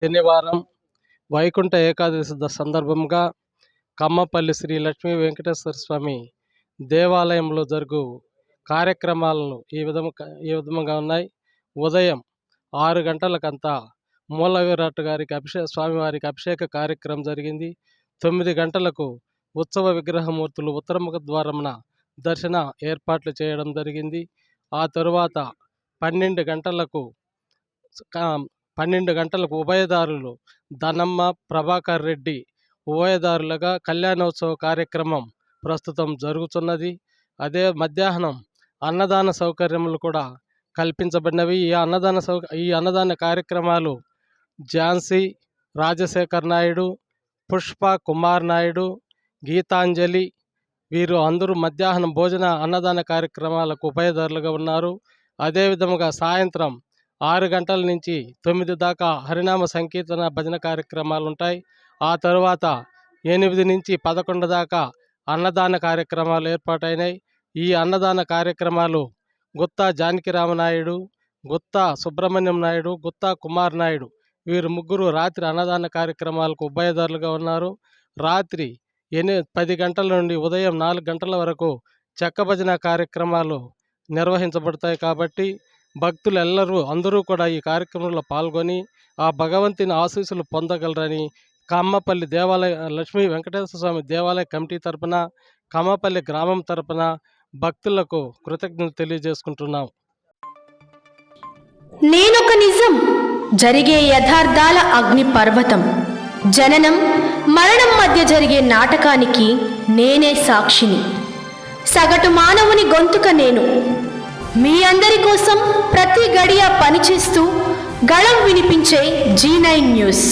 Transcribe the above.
శనివారం వైకుంఠ ఏకాదశి సందర్భంగా కమ్మపల్లి శ్రీ లక్ష్మీ వెంకటేశ్వర స్వామి దేవాలయంలో జరుగు కార్యక్రమాలను ఈ విధముగా ఉన్నాయి. ఉదయం 6 గంటలకంతా మూల విరాట్ గారికి స్వామివారికి అభిషేక కార్యక్రమం జరిగింది. 9 గంటలకు ఉత్సవ విగ్రహమూర్తులు ఉత్తరముఖ ద్వారమున దర్శన ఏర్పాట్లు చేయడం జరిగింది. ఆ తరువాత 12 గంటలకు ఉభయదారులు ధనమ్మ, ప్రభాకర్ రెడ్డి ఉభయదారులుగా కళ్యాణోత్సవ కార్యక్రమం ప్రస్తుతం జరుగుతున్నది. అదే మధ్యాహ్నం అన్నదాన సౌకర్యములు కూడా కల్పించబడినవి. ఈ అన్నదాన కార్యక్రమాలు ఝాన్సీ రాజశేఖర్ నాయుడు, పుష్ప కుమార్ నాయుడు, గీతాంజలి వీరు అందరూ మధ్యాహ్నం భోజన అన్నదాన కార్యక్రమాలకు ఉభయదారులుగా ఉన్నారు. అదేవిధముగా సాయంత్రం 6 గంటల నుంచి 9 దాకా హరినామ సంకీర్తన భజన కార్యక్రమాలు ఉంటాయి. ఆ తరువాత 8 నుంచి 11 దాకా అన్నదాన కార్యక్రమాలు ఏర్పాటైనాయి. ఈ అన్నదాన కార్యక్రమాలు గుత్తా జానకిరామనాయుడు, గుత్తా సుబ్రహ్మణ్యం నాయుడు, గుత్తా కుమార్ నాయుడు వీరు ముగ్గురు రాత్రి అన్నదాన కార్యక్రమాలకు ఉభయదారులుగా ఉన్నారు. రాత్రి 10 గంటల నుండి ఉదయం 4 గంటల వరకు చెక్క భజన కార్యక్రమాలు నిర్వహించబడతాయి. కాబట్టి భక్తులు అందరూ కూడా ఈ కార్యక్రమంలో పాల్గొని ఆ భగవంతుని ఆశీస్సులు పొందగలరని కమ్మపల్లి దేవాలయ లక్ష్మీ వెంకటేశ్వర స్వామి దేవాలయ కమిటీ తరపున, కమ్మపల్లి గ్రామం తరపున భక్తులకు కృతజ్ఞతలు తెలియజేసుకుంటున్నాం. నేనొక నిజం, జరిగే యథార్థాల అగ్ని పర్వతం, జననం మరణం మధ్య జరిగే నాటకానికి నేనే సాక్షిని. సగటు మానవుని గొంతుక నేను. మీ అందరి కోసం ప్రతి గడియ పనిచేస్తూ గళం వినిపించే G9 న్యూస్.